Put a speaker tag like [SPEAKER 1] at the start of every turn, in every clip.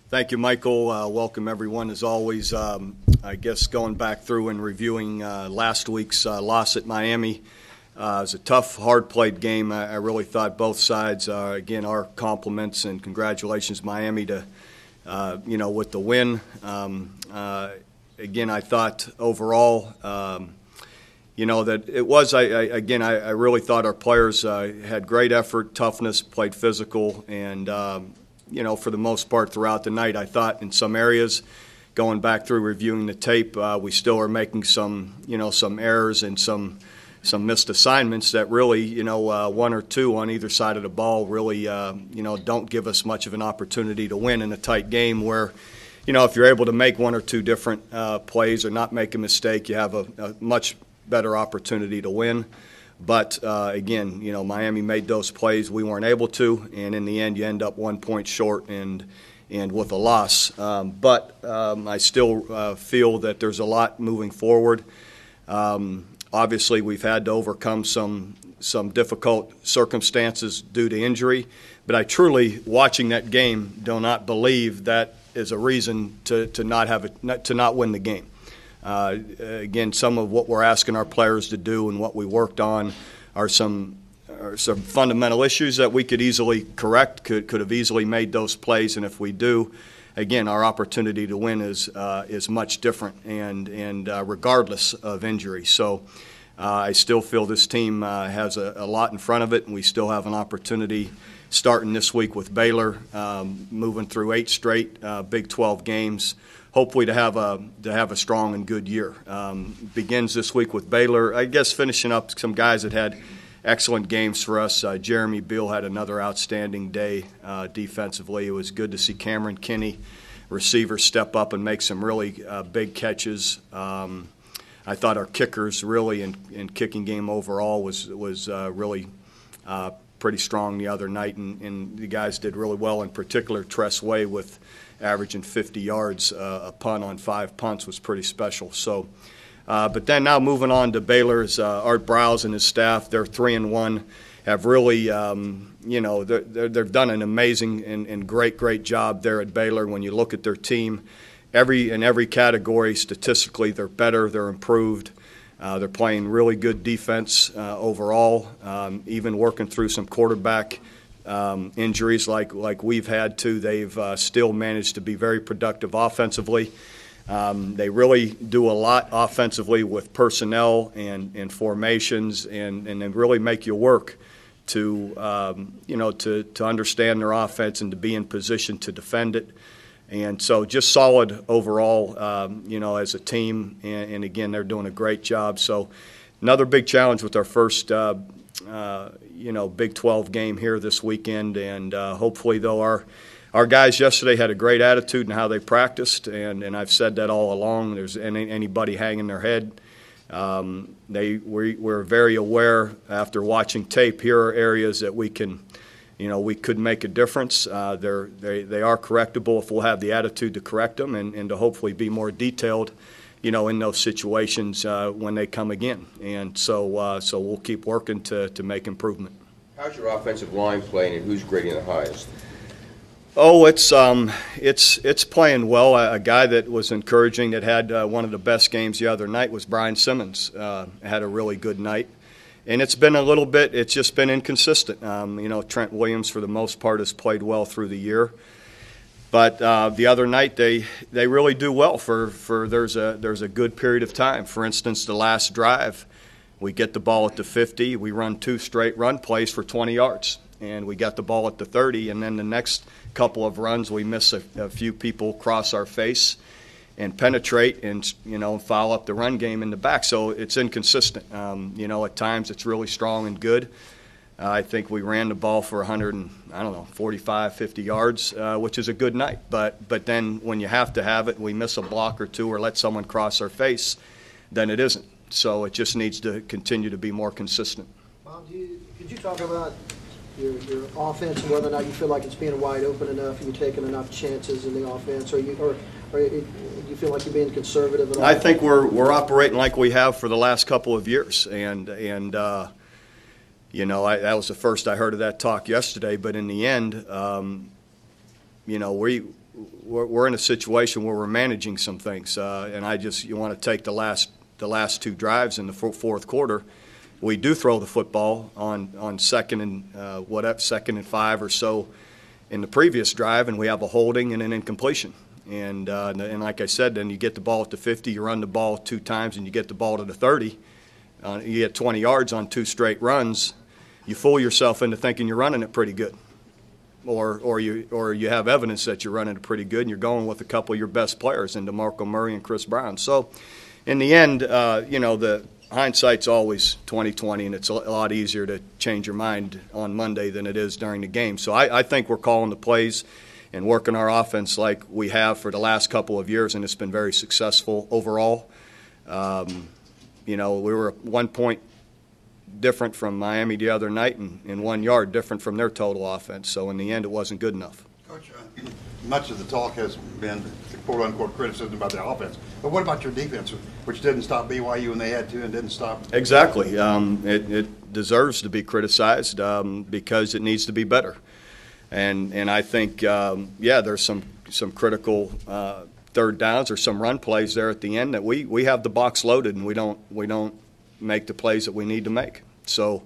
[SPEAKER 1] Thank you, Michael. Welcome, everyone. As always, I guess going back through and reviewing last week's loss at Miami, it was a tough, hard-played game. I really thought both sides, again, our compliments and congratulations, Miami, to with the win. Again, I thought overall, that it was. I really thought our players had great effort, toughness, played physical, and for the most part throughout the night, I thought in some areas, going back through reviewing the tape, we still are making some errors and some missed assignments that really, one or two on either side of the ball really, don't give us much of an opportunity to win in a tight game where, if you're able to make one or two different plays or not make a mistake, you have a much better opportunity to win. But, again, Miami made those plays. We weren't able to, and in the end you end up 1 point short and with a loss. But I still feel that there's a lot moving forward. Obviously, we've had to overcome some difficult circumstances due to injury. But I truly, watching that game, do not believe that is a reason to not win the game. Again, some of what we're asking our players to do and what we worked on are some fundamental issues that we could easily correct, could have easily made those plays, and if we do, again, our opportunity to win is much different, and regardless of injury. So I still feel this team has a lot in front of it, and we still have an opportunity starting this week with Baylor, moving through 8 straight Big 12 games. Hopefully to have a strong and good year. Begins this week with Baylor. I guess finishing up some guys that had excellent games for us. Jeremy Beal had another outstanding day defensively. It was good to see Cameron Kinney, receiver, step up and make some really big catches. I thought our kickers really in kicking game overall was really pretty strong the other night, and the guys did really well. In particular, Tress Way with averaging 50 yards, a punt on 5 punts was pretty special. So, but then now moving on to Baylor's, Art Browse and his staff, they're 3-1, have really, they've done an amazing and great job there at Baylor. When you look at their team, in every category, statistically, they're better, they're improved. They're playing really good defense overall, even working through some quarterback injuries like we've had to. They've still managed to be very productive offensively. They really do a lot offensively with personnel and formations, and then really make you work to understand their offense and to be in position to defend it. And so just solid overall, as a team. And again, they're doing a great job. So another big challenge with our first Big 12 game here this weekend, and hopefully, though, our guys yesterday had a great attitude in how they practiced, and I've said that all along. There's anybody hanging their head. We're very aware after watching tape. Here are areas that we can, we could make a difference. They are correctable if we'll have the attitude to correct them and to hopefully be more detailed in those situations when they come again. And so we'll keep working to make improvement.
[SPEAKER 2] How's your offensive line playing, and who's grading the highest?
[SPEAKER 1] Oh, it's playing well. A guy that was encouraging, that had one of the best games the other night, was Brian Simmons. Had a really good night. And it's been it's just been inconsistent. Trent Williams, for the most part, has played well through the year. But the other night, they really do well for there's a good period of time. For instance, the last drive, we get the ball at the 50, we run 2 straight run plays for 20 yards, and we got the ball at the 30, and then the next couple of runs we miss a few people cross our face and penetrate and foul up the run game in the back. So it's inconsistent. At times it's really strong and good. I think we ran the ball for 45, 50 yards, which is a good night. But then when you have to have it, we miss a block or two or let someone cross our face, then it isn't. So it just needs to continue to be more consistent.
[SPEAKER 3] Bob, could you talk about your offense and whether or not you feel like it's being wide open enough, you're taking enough chances in the offense, or do you feel like you're being conservative at all?
[SPEAKER 1] I think we're operating like we have for the last couple of years, and that was the first I heard of that talk yesterday. But in the end, we're in a situation where we're managing some things, and you want to take the last two drives in the fourth quarter. We do throw the football on second and 5 or so in the previous drive, and we have a holding and an incompletion. And like I said, then you get the ball at the 50, you run the ball 2 times, and you get the ball to the 30. You get 20 yards on 2 straight runs. You fool yourself into thinking you're running it pretty good, or you have evidence that you're running it pretty good, and you're going with a couple of your best players in DeMarco Murray and Chris Brown. So, in the end, the hindsight's always 20/20, and it's a lot easier to change your mind on Monday than it is during the game. So I think we're calling the plays and working our offense like we have for the last couple of years, and it's been very successful overall. We were 1 point different from Miami the other night and 1 yard different from their total offense. So in the end, it wasn't good enough.
[SPEAKER 4] Coach, much of the talk has been the quote-unquote criticism about the offense. But what about your defense, which didn't stop BYU when they had to and didn't stop?
[SPEAKER 1] Exactly. It deserves to be criticized because it needs to be better. And I think, there's some critical third downs or some run plays there at the end that we have the box loaded and we don't make the plays that we need to make. So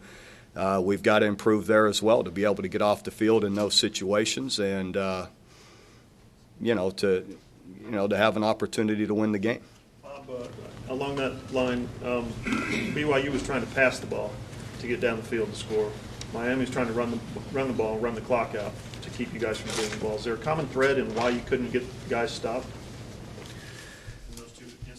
[SPEAKER 1] we've got to improve there as well to be able to get off the field in those situations and to have an opportunity to win the game.
[SPEAKER 5] Bob, along that line, BYU was trying to pass the ball to get down the field to score. Miami's trying to run the ball, run the clock out to keep you guys from getting the ball. Is there a common thread in why you couldn't get guys stopped?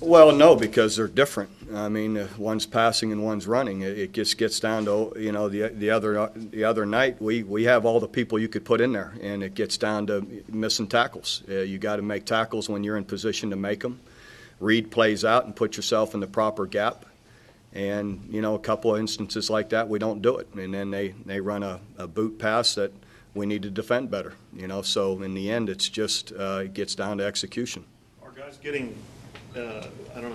[SPEAKER 1] Well, no, because they're different. I mean, one's passing and one's running. It just gets down to the other night we have all the people you could put in there, and it gets down to missing tackles. You got to make tackles when you're in position to make them. Read plays out and put yourself in the proper gap. And a couple of instances like that, we don't do it, and then they run a boot pass that we need to defend better. So in the end, it's just it gets down to execution.
[SPEAKER 5] Are guys getting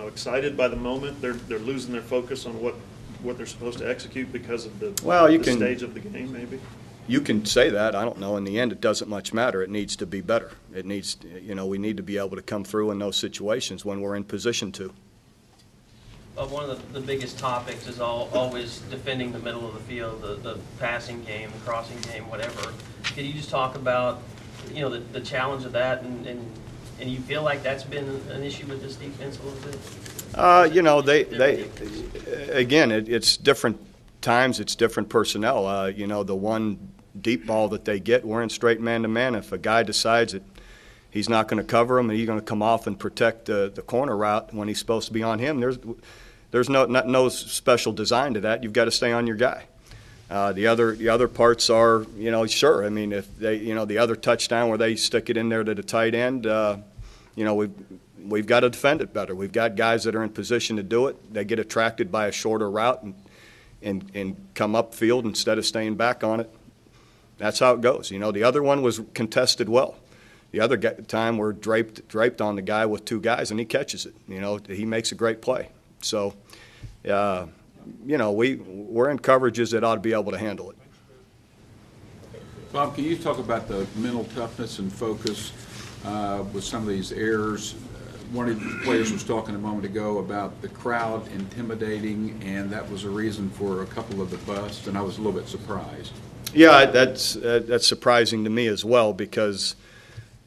[SPEAKER 5] excited by the moment? They're losing their focus on what they're supposed to execute because of the stage of the game, maybe?
[SPEAKER 1] You can say that. I don't know. In the end, it doesn't much matter. It needs to be better. It needs, we need to be able to come through in those situations when we're in position to.
[SPEAKER 6] One of the biggest topics is always defending the middle of the field, the passing game, the crossing game, whatever. Can you just talk about, the challenge of that, and you feel like that's been an issue with this defense a little bit? It's different times, it's different personnel. The one deep ball that they get, we're in straight man-to-man. If a guy decides that he's not going to cover him and he's going to come off and protect the corner route when he's supposed to be on him, there's no special design to that. You've got to stay on your guy. The other parts are, sure. I mean, if they, the other touchdown where they stick it in there to the tight end, we've got to defend it better. We've got guys that are in position to do it. They get attracted by a shorter route and come upfield instead of staying back on it. That's how it goes. The other one was contested well. The other time we're draped on the guy with 2 guys and he catches it. He makes a great play. So, we're in coverages that ought to be able to handle it.
[SPEAKER 7] Bob, can you talk about the mental toughness and focus with some of these errors? One of the players was talking a moment ago about the crowd intimidating, and that was a reason for a couple of the busts, and I was a little bit surprised.
[SPEAKER 1] Yeah, that's surprising to me as well because,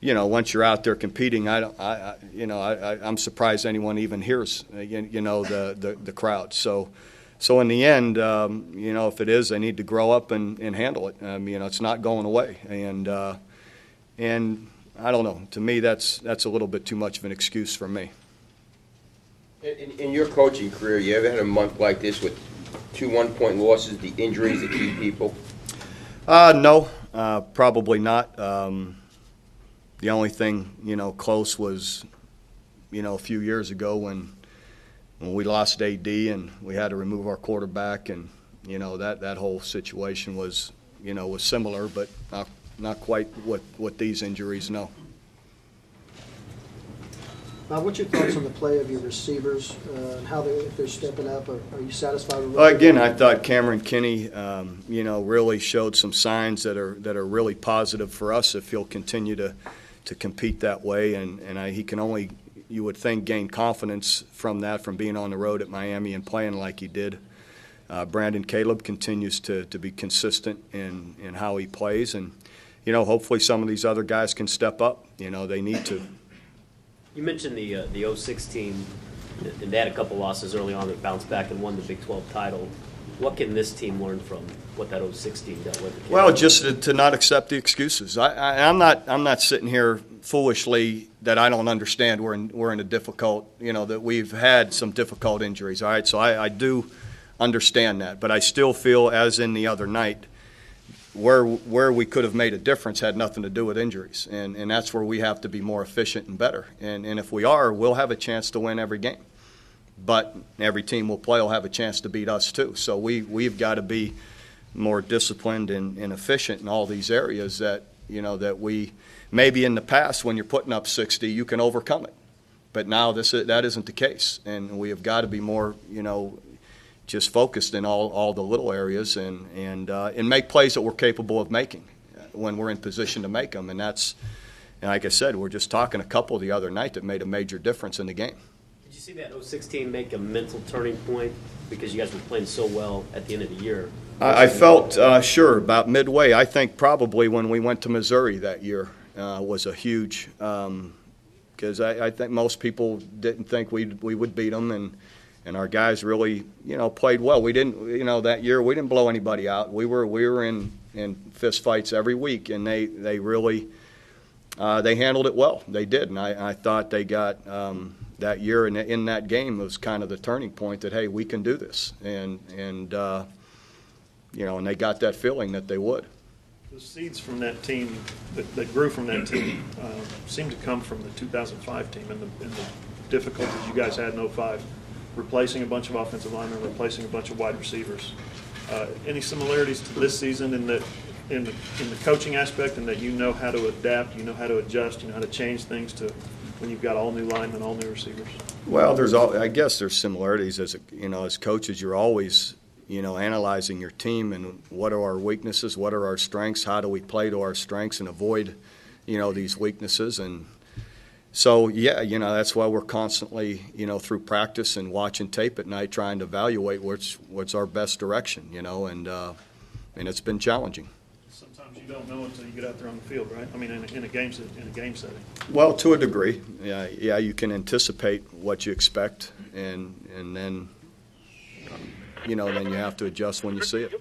[SPEAKER 1] once you're out there competing, I'm surprised anyone even hears, the crowd. So in the end, if it is, they need to grow up and handle it. It's not going away, and I don't know. To me, that's a little bit too much of an excuse for me.
[SPEAKER 2] In your coaching career, you ever had a month like this with 2 1-point losses, the injuries, the key people?
[SPEAKER 1] No, probably not. The only thing, close was, a few years ago when we lost AD and we had to remove our quarterback, and, that whole situation was similar, but not quite what these injuries, no.
[SPEAKER 3] Bob, what's your thoughts on the play of your receivers and how if they're stepping up? Are you satisfied with?
[SPEAKER 1] Again, I thought Cameron Kinney, really showed some signs that are really positive for us if he'll continue to
[SPEAKER 6] to compete that way, and he can only, you would think, gain confidence from that, from being on the road at Miami and playing like he did. Brandon Caleb continues to be consistent in how he plays, and hopefully some of these other guys can step up. They need to.
[SPEAKER 8] You mentioned the 06 team, and they had a couple losses early on that bounced back and won the Big 12 title. What can this team learn from what that 06 team dealt with?
[SPEAKER 6] Well, just to not accept the excuses. I'm not sitting here foolishly that I don't understand we're in a difficult, that we've had some difficult injuries. All right, so I do understand that, but I still feel, as in the other night, where we could have made a difference had nothing to do with injuries, and that's where we have to be more efficient and better. And if we are, we'll have a chance to win every game. But every team we'll play will have a chance to beat us too. So we've got to be more disciplined and efficient in all these areas that that we maybe in the past, when you're putting up 60, you can overcome it. But now that isn't the case, and we have got to be more just focused in all the little areas and make plays that we're capable of making when we're in position to make them. And that's, like I said, we're just talking a couple the other night that made a major difference in the game.
[SPEAKER 8] Did you see that 06 make a mental turning point because you guys were playing so well at the end of the year?
[SPEAKER 6] I felt sure about midway. I think probably when we went to Missouri that year was a huge because I think most people didn't think we would beat them, and our guys really played well. We didn't that year we didn't blow anybody out. We were in fist fights every week, and they really they handled it well. They did, and I thought they got. That year in that game was kind of the turning point that, hey, we can do this, and they got that feeling that they would.
[SPEAKER 5] The seeds from that team that grew from that team seemed to come from the 2005 team and the difficulties you guys had in 05, replacing a bunch of offensive linemen, replacing a bunch of wide receivers. Any similarities to this season in the coaching aspect, and that how to adapt, how to adjust, how to change things to when you've got all new linemen, all new receivers? Well,
[SPEAKER 6] I guess there's similarities as coaches. You're always analyzing your team and what are our weaknesses, what are our strengths, how do we play to our strengths and avoid these weaknesses. And so that's why we're constantly through practice and watching tape at night trying to evaluate what's our best direction, and it's been challenging.
[SPEAKER 5] You don't know until you get out there on the field, right? I mean, in a game setting.
[SPEAKER 6] Well, to a degree, yeah. You can anticipate what you expect, and then then you have to adjust when you see it.